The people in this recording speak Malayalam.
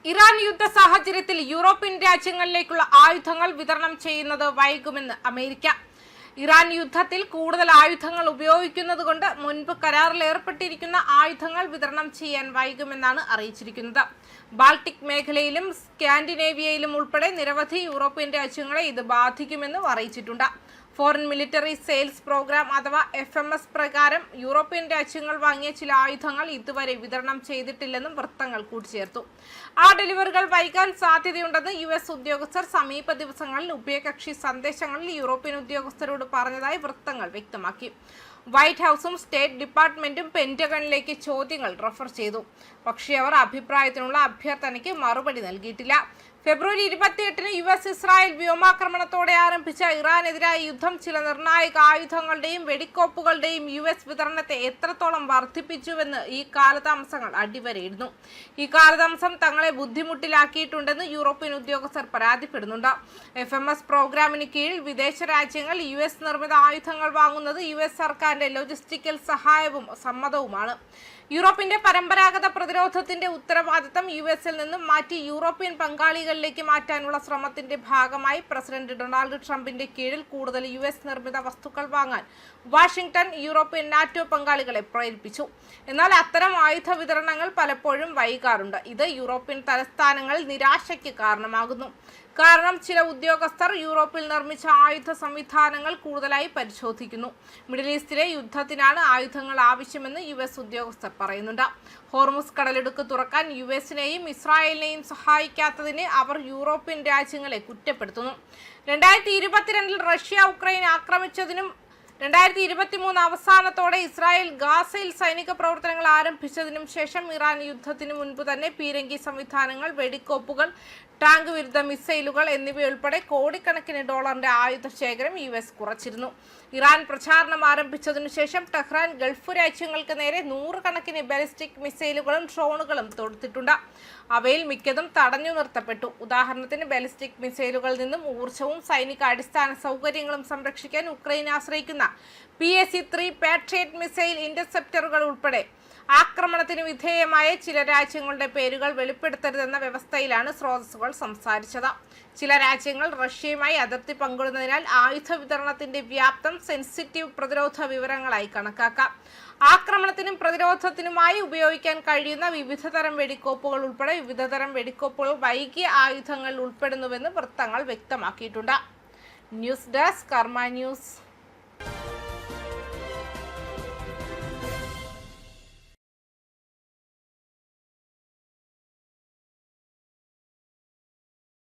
ഇറാൻ യുദ്ധ സാഹചര്യത്തിൽ യൂറോപ്യൻ രാജ്യങ്ങളിലേക്കുള്ള ആയുധങ്ങൾ വിതരണം ചെയ്യുന്നത് വൈകുമെന്ന് അമേരിക്ക. ഇറാൻ യുദ്ധത്തിൽ കൂടുതൽ ആയുധങ്ങൾ ഉപയോഗിക്കുന്നതുകൊണ്ട് മുൻപ് കരാറിൽ ഏർപ്പെട്ടിരിക്കുന്ന ആയുധങ്ങൾ വിതരണം ചെയ്യാൻ വൈകുമെന്നാണ് അറിയിച്ചിരിക്കുന്നത്. ബാൾട്ടിക് മേഖലയിലും സ്കാൻഡിനേവിയയിലും ഉൾപ്പെടെ നിരവധി യൂറോപ്യൻ രാജ്യങ്ങളെ ഇത് ബാധിക്കുമെന്നും അറിയിച്ചിട്ടുണ്ട്. ഫോറിൻ മിലിറ്ററി സെയിൽസ് പ്രോഗ്രാം അഥവാ FMS പ്രകാരം യൂറോപ്യൻ രാജ്യങ്ങൾ വാങ്ങിയ ചില ആയുധങ്ങൾ ഇതുവരെ വിതരണം ചെയ്തിട്ടില്ലെന്നും വൃത്തങ്ങൾ കൂട്ടിച്ചേർത്തു. ആ ഡെലിവറികൾ വൈകാൻ സാധ്യതയുണ്ടെന്ന് US ഉദ്യോഗസ്ഥർ സമീപ ദിവസങ്ങളിൽ ഉഭയകക്ഷി സന്ദേശങ്ങളിൽ യൂറോപ്യൻ ഉദ്യോഗസ്ഥരോട് പറഞ്ഞതായി വൃത്തങ്ങൾ വ്യക്തമാക്കി. വൈറ്റ് ഹൗസും സ്റ്റേറ്റ് ഡിപ്പാർട്ട്മെന്റും പെന്റഗണിലേക്ക് ചോദ്യങ്ങൾ റഫർ ചെയ്തു. പക്ഷേ അവർ അഭിപ്രായത്തിനുള്ള അഭ്യർത്ഥനയ്ക്ക് മറുപടി നൽകിയിട്ടില്ല. ഫെബ്രുവരി 28-ന് US ഇസ്രായേൽ വ്യോമാക്രമണത്തോടെ ആരംഭിച്ച ഇറാനെതിരായ യുദ്ധം ചില നിർണായക ആയുധങ്ങളുടെയും വെടിക്കോപ്പുകളുടെയും US വിതരണത്തെ എത്രത്തോളം വർദ്ധിപ്പിച്ചുവെന്ന് ഈ കാലതാമസങ്ങൾ അടിവരയിടുന്നു. ഈ കാലതാമസം തങ്ങളെ ബുദ്ധിമുട്ടിലാക്കിയിട്ടുണ്ടെന്ന് യൂറോപ്യൻ ഉദ്യോഗസ്ഥർ പരാതിപ്പെടുന്നുണ്ട്. FMS പ്രോഗ്രാമിന് കീഴിൽ വിദേശ രാജ്യങ്ങൾ US നിർമ്മിത ആയുധങ്ങൾ വാങ്ങുന്നത് US സർക്കാരിന്റെ ലോജിസ്റ്റിക്കൽ സഹായവും സമ്മതവുമാണ്. യൂറോപ്പിന്റെ പരമ്പരാഗത പ്രതിരോധത്തിന്റെ ഉത്തരവാദിത്തം US-ൽ നിന്നും മാറ്റി യൂറോപ്യൻ പങ്കാളികളിലേക്ക് മാറ്റാനുള്ള ശ്രമത്തിന്റെ ഭാഗമായി പ്രസിഡന്റ് ഡൊണാൾഡ് ട്രംപിന്റെ കീഴിൽ കൂടുതൽ US നിർമ്മിത വസ്തുക്കൾ വാങ്ങാൻ വാഷിംഗ്ടൺ യൂറോപ്യൻ നാറ്റോ പങ്കാളികളെ പ്രേരിപ്പിച്ചു. എന്നാൽ അത്തരം ആയുധ വിതരണങ്ങൾ പലപ്പോഴും വൈകാറുണ്ട്. ഇത് യൂറോപ്യൻ തലസ്ഥാനങ്ങളിൽ നിരാശയ്ക്ക് കാരണമാകുന്നു. കാരണം ചില ഉദ്യോഗസ്ഥർ യൂറോപ്പിൽ നിർമ്മിച്ച ആയുധ സംവിധാനങ്ങൾ കൂടുതലായി പരിശോധിക്കുന്നു. മിഡിൽ ഈസ്റ്റിലെ യുദ്ധത്തിനാണ് ആയുധങ്ങൾ ആവശ്യമെന്ന് US ഉദ്യോഗസ്ഥർ പറയുന്നുണ്ട്. ഹോർമുസ് കടലിടുക്ക് തുറക്കാൻ US-നെയും ഇസ്രായേലിനെയും സഹായിക്കാത്തതിന് അവർ യൂറോപ്യൻ രാജ്യങ്ങളെ കുറ്റപ്പെടുത്തുന്നു. 2022-ൽ റഷ്യ ഉക്രൈൻ ആക്രമിച്ചതിനും 2023 അവസാനത്തോടെ ഇസ്രായേൽ ഗാസയിൽ സൈനിക പ്രവർത്തനങ്ങൾ ആരംഭിച്ചതിനും ശേഷം ഇറാൻ യുദ്ധത്തിന് മുൻപ് തന്നെ പീരങ്കി സംവിധാനങ്ങൾ, വെടിക്കോപ്പുകൾ, ടാങ്ക് വിരുദ്ധ മിസൈലുകൾ എന്നിവയുൾപ്പെടെ കോടിക്കണക്കിന് ഡോളറിന്റെ ആയുധ ശേഖരം US കുറച്ചിരുന്നു. ഇറാൻ പ്രചാരണം ആരംഭിച്ചതിനു ശേഷം ടെഹ്റാൻ ഗൾഫ് രാജ്യങ്ങൾക്ക് നേരെ 100 കണക്കിന് ബാലിസ്റ്റിക് മിസൈലുകളും ഡ്രോണുകളും തൊടുത്തിട്ടുണ്ട്. അവയിൽ മിക്കതും തടഞ്ഞു നിർത്തപ്പെട്ടു. ഉദാഹരണത്തിന് ബാലിസ്റ്റിക് മിസൈലുകളിൽ നിന്നും ഊർജ്ജവും സൈനിക അടിസ്ഥാന സൗകര്യങ്ങളും സംരക്ഷിക്കാൻ ഉക്രൈൻ ആശ്രയിക്കുന്ന PAC-3 പാട്രിയറ്റ് മിസൈൽ ഇന്റർസെപ്റ്ററുകൾ ഉൾപ്പെടെ ആക്രമണത്തിന് വിധേയമായ ചില രാജ്യങ്ങളുടെ പേരുകൾ വെളിപ്പെടുത്തരുതെന്ന വ്യവസ്ഥയിലാണ് സ്രോതസ്സുകൾ സംസാരിച്ചത്. ചില രാജ്യങ്ങൾ റഷ്യയുമായി അതിർത്തി പങ്കിടുന്നതിനാൽ ആയുധ വിതരണത്തിന്റെ വ്യാപ്തം സെൻസിറ്റീവ് പ്രതിരോധ വിവരങ്ങളായി കണക്കാക്കാം. ആക്രമണത്തിനും പ്രതിരോധത്തിനുമായി ഉപയോഗിക്കാൻ കഴിയുന്ന വിവിധതരം വെടിക്കോപ്പുകൾ ഉൾപ്പെടെ വിവിധതരം വെടിക്കോപ്പുകൾ വൈകിയ ആയുധങ്ങളിൽ ഉൾപ്പെടുന്നുവെന്ന് വൃത്തങ്ങൾ വ്യക്തമാക്കിയിട്ടുണ്ട്. ന്യൂസ് ഡെസ്ക് കർമ്മ ന്യൂസ്.